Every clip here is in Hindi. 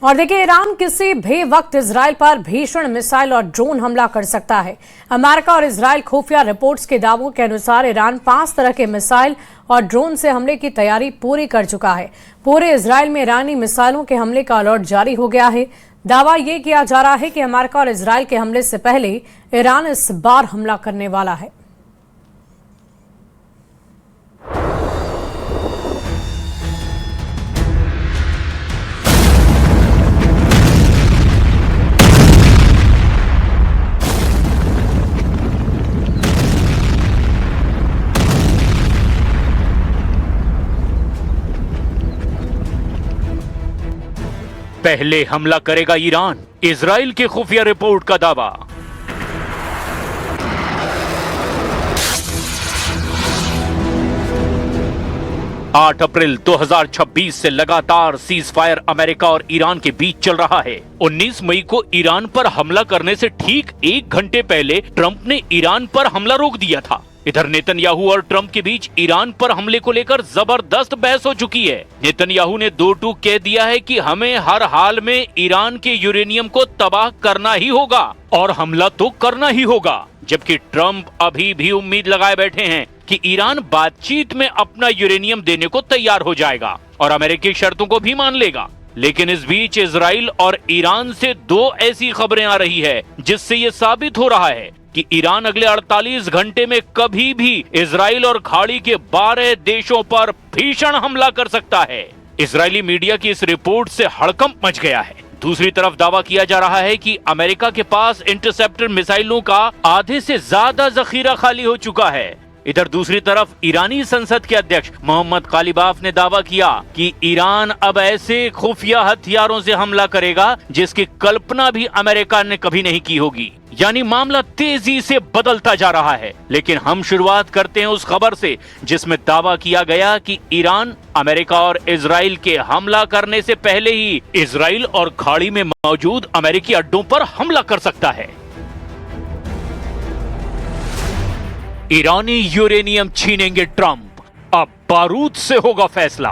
और देखिए, ईरान किसी भी वक्त इजराइल पर भीषण मिसाइल और ड्रोन हमला कर सकता है। अमेरिका और इजराइल खुफिया रिपोर्ट्स के दावों के अनुसार ईरान 5 तरह के मिसाइल और ड्रोन से हमले की तैयारी पूरी कर चुका है। पूरे इजराइल में ईरानी मिसाइलों के हमले का अलर्ट जारी हो गया है। दावा यह किया जा रहा है कि अमेरिका और इजराइल के हमले से पहले ईरान इस बार हमला करने वाला है। पहले हमला करेगा ईरान, इजराइल की खुफिया रिपोर्ट का दावा। आठ अप्रैल 2026 से लगातार सीज फायर अमेरिका और ईरान के बीच चल रहा है। 19 मई को ईरान पर हमला करने से ठीक 1 घंटे पहले ट्रंप ने ईरान पर हमला रोक दिया था। इधर नेतन्याहू और ट्रंप के बीच ईरान पर हमले को लेकर जबरदस्त बहस हो चुकी है। नेतन्याहू ने 2 टूक कह दिया है कि हमें हर हाल में ईरान के यूरेनियम को तबाह करना ही होगा और हमला तो करना ही होगा, जबकि ट्रंप अभी भी उम्मीद लगाए बैठे हैं कि ईरान बातचीत में अपना यूरेनियम देने को तैयार हो जाएगा और अमेरिकी शर्तों को भी मान लेगा। लेकिन इस बीच इजराइल और ईरान से 2 ऐसी खबरें आ रही है जिससे ये साबित हो रहा है कि ईरान अगले 48 घंटे में कभी भी इजराइल और खाड़ी के 12 देशों पर भीषण हमला कर सकता है। इजरायली मीडिया की इस रिपोर्ट से हड़कंप मच गया है। दूसरी तरफ दावा किया जा रहा है कि अमेरिका के पास इंटरसेप्टर मिसाइलों का आधे से ज्यादा जखीरा खाली हो चुका है। इधर दूसरी तरफ ईरानी संसद के अध्यक्ष मोहम्मद कालिबाफ ने दावा किया कि ईरान अब ऐसे खुफिया हथियारों से हमला करेगा जिसकी कल्पना भी अमेरिका ने कभी नहीं की होगी। यानी मामला तेजी से बदलता जा रहा है। लेकिन हम शुरुआत करते हैं उस खबर से जिसमें दावा किया गया कि ईरान अमेरिका और इजराइल के हमला करने से पहले ही इजराइल और खाड़ी में मौजूद अमेरिकी अड्डों पर हमला कर सकता है। ईरानी यूरेनियम छीनेंगे ट्रंप, अब बारूद से होगा फैसला।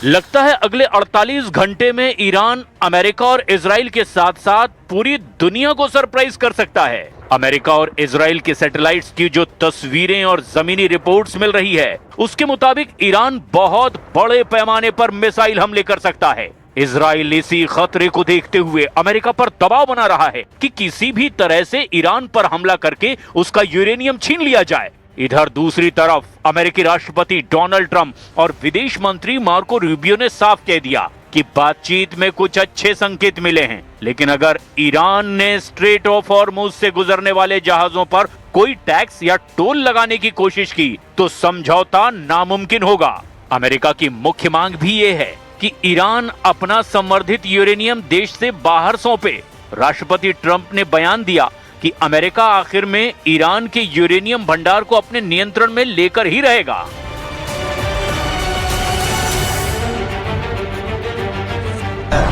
लगता है अगले 48 घंटे में ईरान अमेरिका और इजराइल के साथ साथ पूरी दुनिया को सरप्राइज कर सकता है। अमेरिका और इजराइल के सैटेलाइट्स की जो तस्वीरें और जमीनी रिपोर्ट्स मिल रही है उसके मुताबिक ईरान बहुत बड़े पैमाने पर मिसाइल हमले कर सकता है। इजराइल इसी खतरे को देखते हुए अमेरिका पर दबाव बना रहा है कि किसी भी तरह से ईरान पर हमला करके उसका यूरेनियम छीन लिया जाए। इधर दूसरी तरफ अमेरिकी राष्ट्रपति डोनाल्ड ट्रंप और विदेश मंत्री मार्को रूबियो ने साफ कह दिया कि बातचीत में कुछ अच्छे संकेत मिले हैं, लेकिन अगर ईरान ने स्ट्रेट ऑफ हॉर्मुज से गुजरने वाले जहाजों पर कोई टैक्स या टोल लगाने की कोशिश की तो समझौता नामुमकिन होगा। अमेरिका की मुख्य मांग भी ये है कि ईरान अपना संवर्धित यूरेनियम देश से बाहर सौंपे। राष्ट्रपति ट्रंप ने बयान दिया कि अमेरिका आखिर में ईरान के यूरेनियम भंडार को अपने नियंत्रण में लेकर ही रहेगा।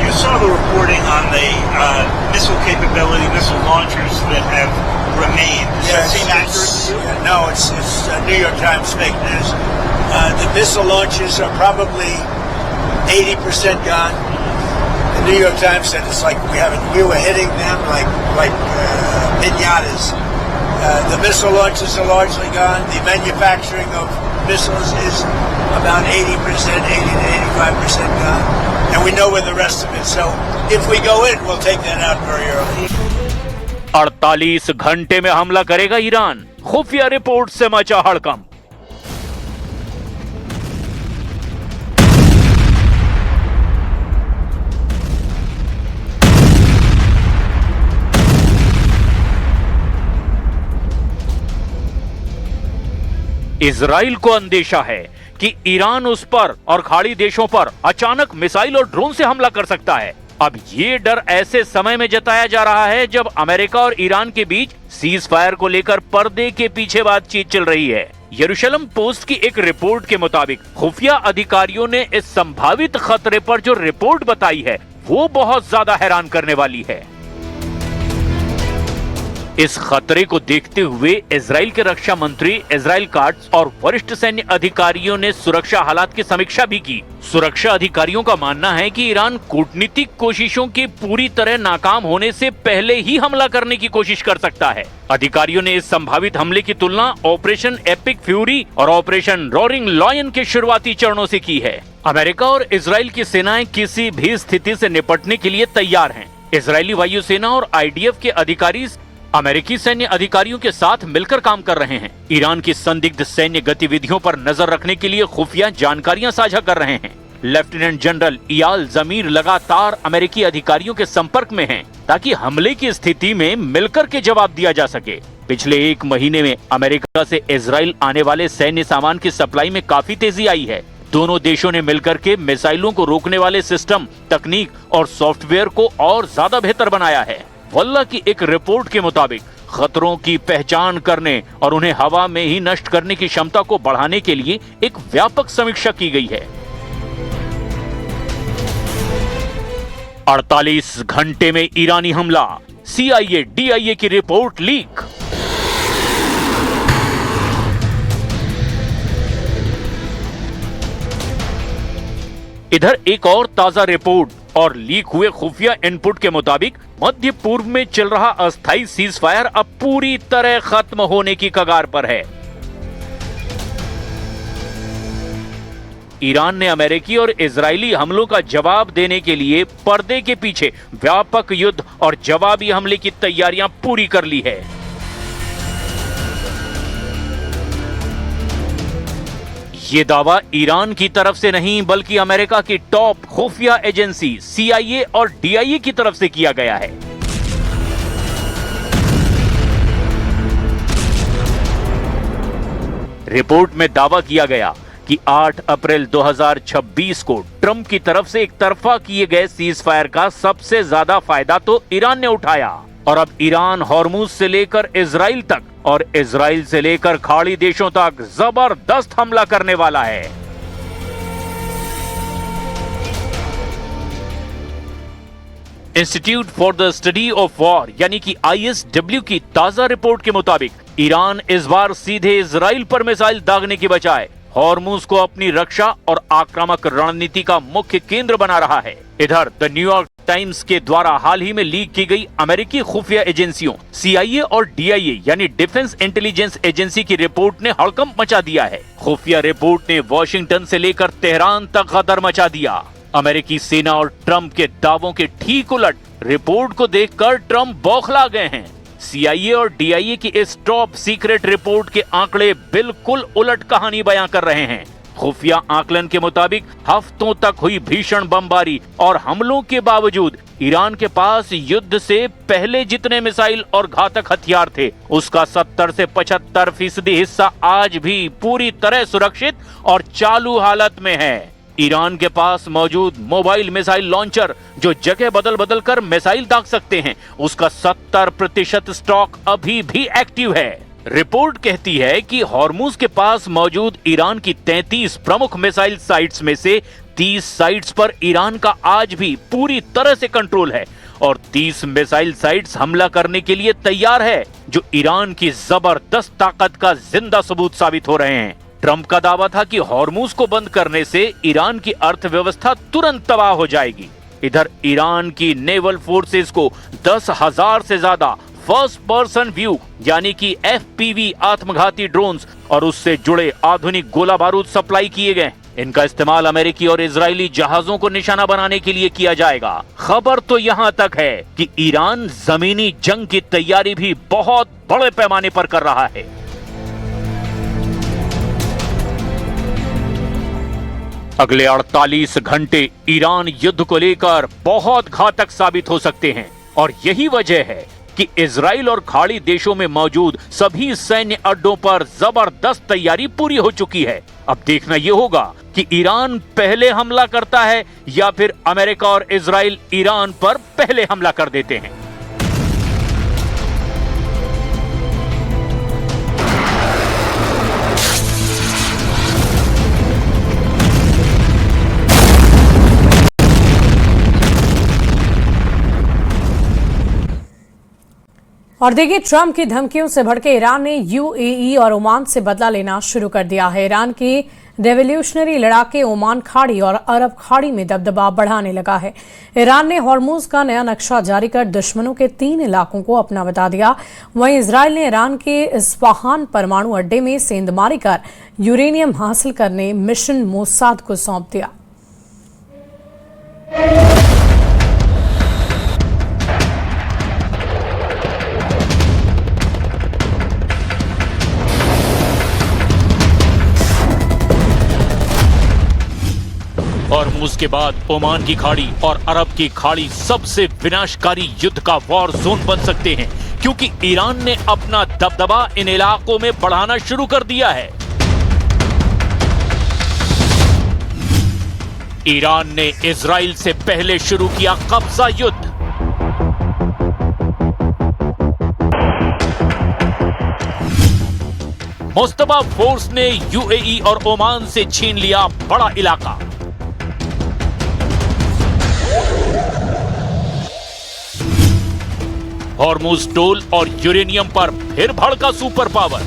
You saw the reporting on the missile capability, missile launchers that have remained. Does that seem accurate? No, it's New York Times fake news. The missile launches are probably 80% gone. The New York Times said it's like we were hitting them like pinatas. The missile launches are largely gone. The manufacturing of missiles is about 80%, 80 to 85% gone. And we know where the rest of it. So if we go in, we'll take that out very early. 48 घंटे में हमला करेगा ईरान, खुफिया रिपोर्ट से मचा हड़कंप। इजराइल को अंदेशा है कि ईरान उस पर और खाड़ी देशों पर अचानक मिसाइल और ड्रोन से हमला कर सकता है। अब ये डर ऐसे समय में जताया जा रहा है जब अमेरिका और ईरान के बीच सीज फायर को लेकर पर्दे के पीछे बातचीत चल रही है। यरूशलेम पोस्ट की एक रिपोर्ट के मुताबिक खुफिया अधिकारियों ने इस संभावित खतरे पर जो रिपोर्ट बताई है वो बहुत ज्यादा हैरान करने वाली है। इस खतरे को देखते हुए इजराइल के रक्षा मंत्री इजराइल काट्ज और वरिष्ठ सैन्य अधिकारियों ने सुरक्षा हालात की समीक्षा भी की। सुरक्षा अधिकारियों का मानना है कि ईरान कूटनीतिक कोशिशों के पूरी तरह नाकाम होने से पहले ही हमला करने की कोशिश कर सकता है। अधिकारियों ने इस संभावित हमले की तुलना ऑपरेशन एपिक फ्यूरी और ऑपरेशन रोरिंग लॉयन के शुरुआती चरणों से की है। अमेरिका और इजराइल की सेनाएं किसी भी स्थिति से निपटने के लिए तैयार हैं। इजरायली वायुसेना और IDF के अधिकारी अमेरिकी सैन्य अधिकारियों के साथ मिलकर काम कर रहे हैं। ईरान की संदिग्ध सैन्य गतिविधियों पर नजर रखने के लिए खुफिया जानकारियां साझा कर रहे हैं। लेफ्टिनेंट जनरल इयाल जमीर लगातार अमेरिकी अधिकारियों के संपर्क में हैं, ताकि हमले की स्थिति में मिलकर के जवाब दिया जा सके। पिछले 1 महीने में अमेरिका से इजराइल आने वाले सैन्य सामान की सप्लाई में काफी तेजी आई है। दोनों देशों ने मिलकर के मिसाइलों को रोकने वाले सिस्टम, तकनीक और सॉफ्टवेयर को और ज्यादा बेहतर बनाया है। वल्ला की एक रिपोर्ट के मुताबिक खतरों की पहचान करने और उन्हें हवा में ही नष्ट करने की क्षमता को बढ़ाने के लिए एक व्यापक समीक्षा की गई है। 48 घंटे में ईरानी हमला, CIA DIA की रिपोर्ट लीक। इधर एक और ताजा रिपोर्ट और लीक हुए खुफिया इनपुट के मुताबिक मध्य पूर्व में चल रहा अस्थायी सीजफायर अब पूरी तरह खत्म होने की कगार पर है। ईरान ने अमेरिकी और इजरायली हमलों का जवाब देने के लिए पर्दे के पीछे व्यापक युद्ध और जवाबी हमले की तैयारियां पूरी कर ली है। ये दावा ईरान की तरफ से नहीं बल्कि अमेरिका की टॉप खुफिया एजेंसी CIA और DIA की तरफ से किया गया है। रिपोर्ट में दावा किया गया कि 8 अप्रैल 2026 को ट्रंप की तरफ से एक तरफा किए गए सीजफायर का सबसे ज्यादा फायदा तो ईरान ने उठाया और अब ईरान हॉर्मुज से लेकर इजराइल तक और इजराइल से लेकर खाड़ी देशों तक जबरदस्त हमला करने वाला है। Institute for the study of war यानी कि ISW की ताजा रिपोर्ट के मुताबिक ईरान इस बार सीधे इजराइल पर मिसाइल दागने की बजाय हॉर्मुज को अपनी रक्षा और आक्रामक रणनीति का मुख्य केंद्र बना रहा है। इधर द न्यूयॉर्क टाइम्स के द्वारा हाल ही में लीक की गई अमेरिकी खुफिया एजेंसियों CIA और DIA यानी डिफेंस इंटेलिजेंस एजेंसी की रिपोर्ट ने हड़कंप मचा दिया है। खुफिया रिपोर्ट ने वॉशिंगटन से लेकर तेहरान तक गदर मचा दिया। अमेरिकी सेना और ट्रंप के दावों के ठीक उलट रिपोर्ट को देखकर ट्रंप बौखला गए हैं। CIA और DIA की इस टॉप सीक्रेट रिपोर्ट के आंकड़े बिल्कुल उलट कहानी बयां कर रहे हैं। खुफिया आकलन के मुताबिक हफ्तों तक हुई भीषण बमबारी और हमलों के बावजूद ईरान के पास युद्ध से पहले जितने मिसाइल और घातक हथियार थे उसका 70 से 75% हिस्सा आज भी पूरी तरह सुरक्षित और चालू हालत में है। ईरान के पास मौजूद मोबाइल मिसाइल लॉन्चर जो जगह बदल बदल कर मिसाइल दाग सकते हैं उसका 70% स्टॉक अभी भी एक्टिव है। रिपोर्ट कहती है कि हॉर्मुज के पास मौजूद ईरान की 33 प्रमुख मिसाइल साइट्स में से 30 साइट्स पर ईरान का आज भी पूरी तरह से कंट्रोल है और 30 मिसाइल साइट्स हमला करने के लिए तैयार है, जो ईरान की जबरदस्त ताकत का जिंदा सबूत साबित हो रहे हैं। ट्रंप का दावा था कि हॉर्मुज को बंद करने से ईरान की अर्थव्यवस्था तुरंत तबाह हो जाएगी। इधर ईरान की नेवल फोर्सेस को 10,000 से ज्यादा फर्स्ट पर्सन व्यू यानी कि FPV आत्मघाती ड्रोन्स और उससे जुड़े आधुनिक गोला बारूद सप्लाई किए गए। इनका इस्तेमाल अमेरिकी और इजरायली जहाजों को निशाना बनाने के लिए किया जाएगा। खबर तो यहाँ तक है कि ईरान जमीनी जंग की तैयारी भी बहुत बड़े पैमाने पर कर रहा है। अगले 48 घंटे ईरान युद्ध को लेकर बहुत घातक साबित हो सकते हैं और यही वजह है कि इजराइल और खाड़ी देशों में मौजूद सभी सैन्य अड्डों पर जबरदस्त तैयारी पूरी हो चुकी है। अब देखना यह होगा कि ईरान पहले हमला करता है या फिर अमेरिका और इजराइल ईरान पर पहले हमला कर देते हैं। और देखिए, ट्रंप की धमकियों से भड़के ईरान ने यूएई और ओमान से बदला लेना शुरू कर दिया है। ईरान की रेवोल्यूशनरी लड़ाके ओमान खाड़ी और अरब खाड़ी में दबदबा बढ़ाने लगा है। ईरान ने हॉर्मुज का नया नक्शा जारी कर दुश्मनों के 3 इलाकों को अपना बता दिया। वहीं इजराइल ने ईरान के इस्फहान परमाणु अड्डे में सेंधमारी कर यूरेनियम हासिल करने मिशन मोसाद को सौंप दिया। हॉर्मुज के बाद ओमान की खाड़ी और अरब की खाड़ी सबसे विनाशकारी युद्ध का वॉर जोन बन सकते हैं, क्योंकि ईरान ने अपना दबदबा इन इलाकों में बढ़ाना शुरू कर दिया है। ईरान ने इजराइल से पहले शुरू किया कब्जा युद्ध। मुस्तबा फोर्स ने यूएई और ओमान से छीन लिया बड़ा इलाका। हॉर्मुज टोल और यूरेनियम पर फिर भड़का सुपर पावर।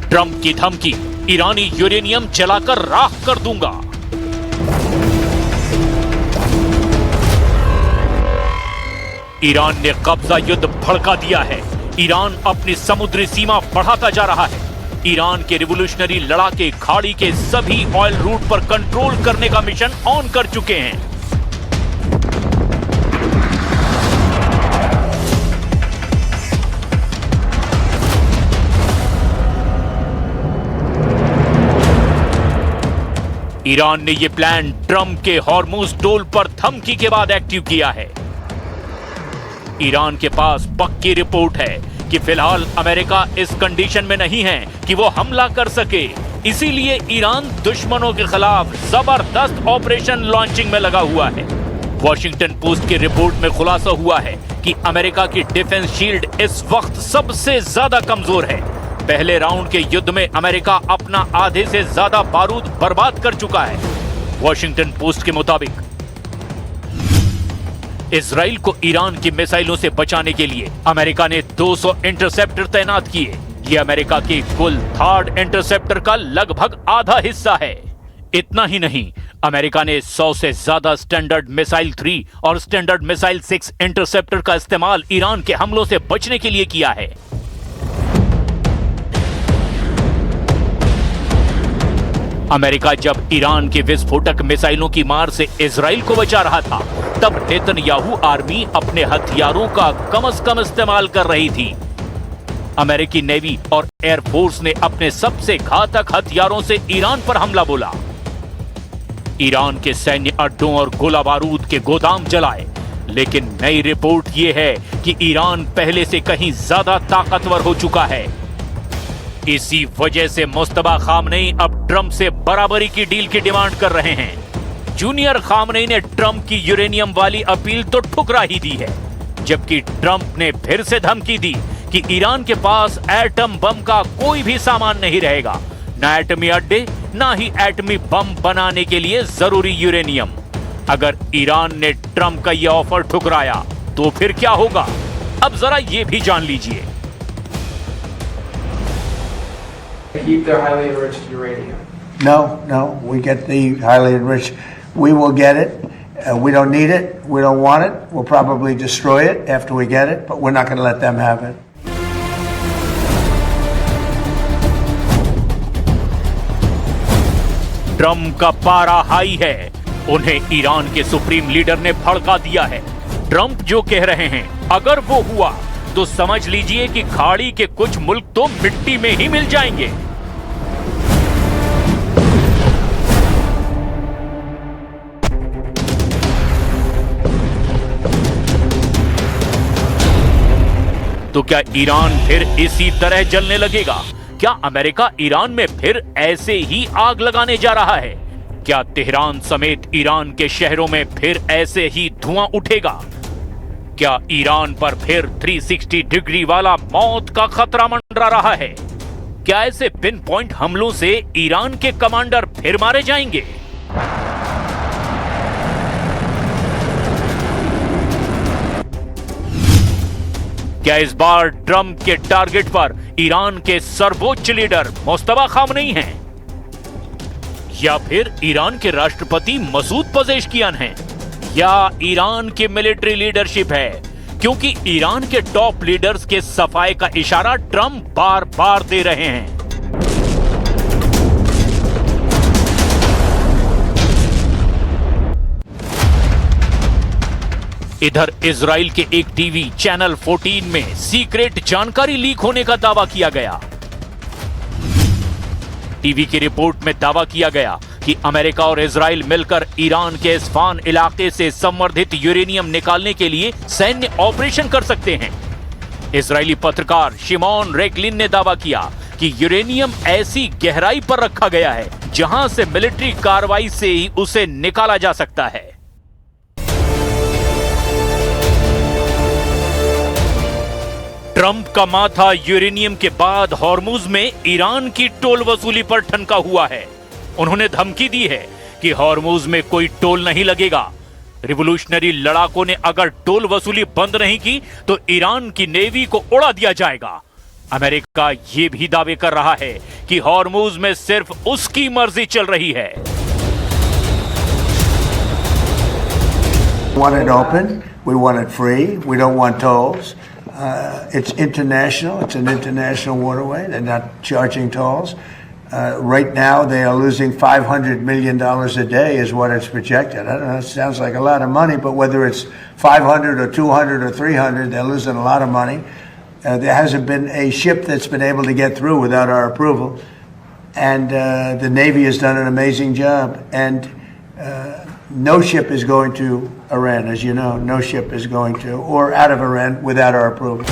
ट्रंप की धमकी, ईरानी यूरेनियम जलाकर राख कर दूंगा। ईरान ने कब्जा युद्ध भड़का दिया है। ईरान अपनी समुद्री सीमा बढ़ाता जा रहा है। ईरान के रिवोल्यूशनरी लड़ाके खाड़ी के सभी ऑयल रूट पर कंट्रोल करने का मिशन ऑन कर चुके हैं। ईरान ने यह प्लान ट्रंप के हॉर्मुज टोल पर धमकी के बाद एक्टिव किया है। ईरान के पास पक्की रिपोर्ट है कि फिलहाल अमेरिका इस कंडीशन में नहीं है कि वो हमला कर सके। इसीलिए ईरान दुश्मनों के खिलाफ जबरदस्त ऑपरेशन लॉन्चिंग में लगा हुआ है। वॉशिंगटन पोस्ट की रिपोर्ट में खुलासा हुआ है कि अमेरिका की डिफेंस शील्ड इस वक्त सबसे ज्यादा कमजोर है। पहले राउंड के युद्ध में अमेरिका अपना आधे से ज्यादा बारूद बर्बाद कर चुका है। वॉशिंगटन पोस्ट के मुताबिक इजराइल को ईरान की मिसाइलों से बचाने के लिए अमेरिका ने 200 इंटरसेप्टर तैनात किए। ये अमेरिका के कुल 3rd इंटरसेप्टर का लगभग आधा हिस्सा है। इतना ही नहीं, अमेरिका ने 100 से ज्यादा स्टैंडर्ड मिसाइल 3 और स्टैंडर्ड मिसाइल 6 इंटरसेप्टर का इस्तेमाल ईरान के हमलों से बचने के लिए किया है। अमेरिका जब ईरान के विस्फोटक मिसाइलों की मार से इजराइल को बचा रहा था, तब नेतन्याहू आर्मी अपने हथियारों का कम से कम इस्तेमाल कर रही थी। अमेरिकी नेवी और एयरफोर्स ने अपने सबसे घातक हथियारों से ईरान पर हमला बोला। ईरान के सैन्य अड्डों और गोला बारूद के गोदाम जलाए। लेकिन नई रिपोर्ट यह है कि ईरान पहले से कहीं ज्यादा ताकतवर हो चुका है। इसी वजह से मुस्तबा खामनेई अब ट्रंप से बराबरी की डील की डिमांड कर रहे हैं। जूनियर खामनेई ने ट्रंप की यूरेनियम वाली अपील तो ठुकरा ही दी है, जबकि ट्रंप ने फिर से धमकी दी कि ईरान के पास एटम बम का कोई भी सामान नहीं रहेगा, न एटमी अड्डे, न ही एटमी बम बनाने के लिए जरूरी यूरेनियम। अगर ईरान ने ट्रंप का यह ऑफर ठुकराया तो फिर क्या होगा, अब जरा ये भी जान लीजिए। Keep their highly enriched uranium. No, we get the highly enriched. We will get it. We don't need it. We don't want it. We'll probably destroy it after we get it, but we're not going to let them have it. Trump का पारा हाई है। उन्हें ईरान के सुप्रीम लीडर ने भड़का दिया है। ट्रंप जो कह रहे हैं, अगर वो हुआ तो समझ लीजिए कि खाड़ी के कुछ मुल्क तो मिट्टी में ही मिल जाएंगे। तो क्या ईरान फिर इसी तरह जलने लगेगा? क्या अमेरिका ईरान में फिर ऐसे ही आग लगाने जा रहा है? क्या तेहरान समेत ईरान के शहरों में फिर ऐसे ही धुआं उठेगा? क्या ईरान पर फिर 360 डिग्री वाला मौत का खतरा मंडरा रहा है? क्या ऐसे पिन पॉइंट हमलों से ईरान के कमांडर फिर मारे जाएंगे? क्या इस बार ट्रंप के टारगेट पर ईरान के सर्वोच्च लीडर मुस्तफा खामनेई हैं? या फिर ईरान के राष्ट्रपति मसूद पजेश्कियान हैं? या ईरान की मिलिट्री लीडरशिप है? क्योंकि ईरान के टॉप लीडर्स के सफाई का इशारा ट्रंप बार बार दे रहे हैं। इधर इजराइल के एक टीवी चैनल 14 में सीक्रेट जानकारी लीक होने का दावा किया गया। टीवी की रिपोर्ट में दावा किया गया कि अमेरिका और इजराइल मिलकर ईरान के इस्फान इलाके से संवर्धित यूरेनियम निकालने के लिए सैन्य ऑपरेशन कर सकते हैं। इजरायली पत्रकार शिमोन रेकलिन ने दावा किया कि यूरेनियम ऐसी गहराई पर रखा गया है जहां से मिलिट्री कार्रवाई से ही उसे निकाला जा सकता है। ट्रंप का माथा यूरेनियम के बाद हॉर्मुज में ईरान की टोल वसूली पर ठनका हुआ है। उन्होंने धमकी दी है कि हॉर्मुज में कोई टोल नहीं लगेगा। रिवोल्यूशनरी लड़ाकों ने अगर टोल वसूली बंद नहीं की तो ईरान की नेवी को उड़ा दिया जाएगा। अमेरिका ये भी दावे कर रहा है कि हॉर्मुज में सिर्फ उसकी मर्जी चल रही है। We want it open. We want it free. We don't want tolls. It's international. It's an international waterway. They're not charging tolls. Right now, they are losing $500 million a day is what it's projected. I don't know, it sounds like a lot of money, but whether it's 500 or 200 or 300, they're losing a lot of money. There hasn't been a ship that's been able to get through without our approval. And the Navy has done an amazing job. And no ship is going to Iran, as you know. No ship is going to, or out of Iran without our approval.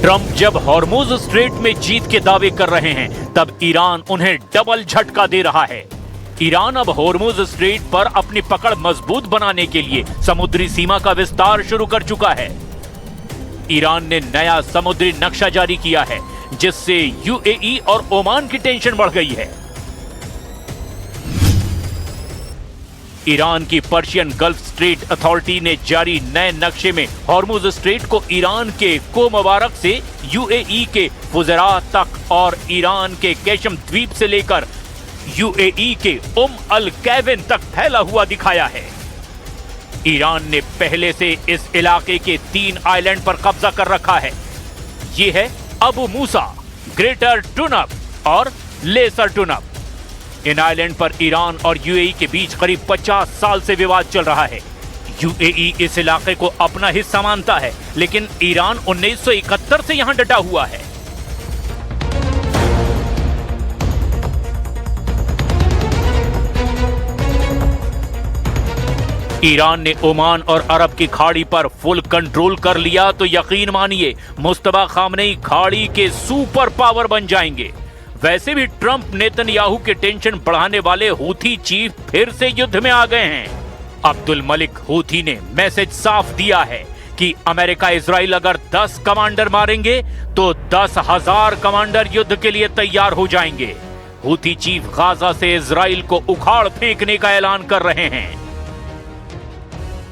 Trump जब हॉर्मुज स्ट्रेट में जीत के दावे कर रहे हैं तब ईरान उन्हें डबल झटका दे रहा है। ईरान अब हॉर्मुज स्ट्रेट पर अपनी पकड़ मजबूत बनाने के लिए समुद्री सीमा का विस्तार शुरू कर चुका है। ईरान ने नया समुद्री नक्शा जारी किया है जिससे यूएई और ओमान की टेंशन बढ़ गई है। ईरान की पर्शियन गल्फ स्ट्रेट अथॉरिटी ने जारी नए नक्शे में हॉर्मुज स्ट्रेट को ईरान के को मुबारक से यूएई के फुजरात तक और ईरान के केशम द्वीप से लेकर यूएई के अल कैविन तक फैला हुआ दिखाया है। ईरान ने पहले से इस इलाके के 3 आइलैंड पर कब्जा कर रखा है। ये है अबू मूसा, ग्रेटर टुनब और लेसर टुनब। इन आइलैंड पर ईरान और यूएई के बीच करीब 50 साल से विवाद चल रहा है। यूएई इस इलाके को अपना हिस्सा मानता है, लेकिन ईरान 1971 से यहां डटा हुआ है। ईरान ने ओमान और अरब की खाड़ी पर फुल कंट्रोल कर लिया तो यकीन मानिए मुस्तफा खामनेई खाड़ी के सुपर पावर बन जाएंगे। वैसे भी ट्रंप नेतन्याहू के टेंशन बढ़ाने वाले हूथी चीफ फिर से युद्ध में आ गए हैं। अब्दुल मलिक हूथी ने मैसेज साफ दिया है कि अमेरिका इजराइल अगर 10 कमांडर मारेंगे तो 10,000 कमांडर युद्ध के लिए तैयार हो जाएंगे। हूथी चीफ गाजा से इजराइल को उखाड़ फेंकने का ऐलान कर रहे हैं।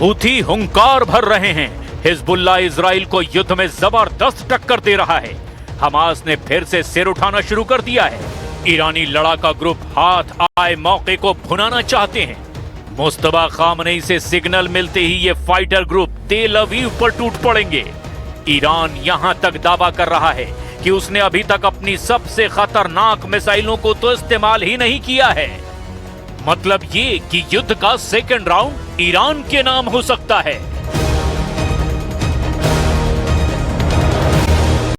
हूथी हुंकार भर रहे हैं। हिजबुल्लाह इजराइल को युद्ध में जबरदस्त टक्कर दे रहा है। हमास ने फिर से सिर उठाना शुरू कर दिया है। ईरानी लड़ाका ग्रुप हाथ आए मौके को भुनाना चाहते हैं। मुस्तफा खामनेई से सिग्नल मिलते ही ये फाइटर ग्रुप तेल अवीव पर टूट पड़ेंगे। ईरान यहां तक दावा कर रहा है कि उसने अभी तक अपनी सबसे खतरनाक मिसाइलों को तो इस्तेमाल ही नहीं किया है। मतलब ये कि युद्ध का सेकंड राउंड ईरान के नाम हो सकता है।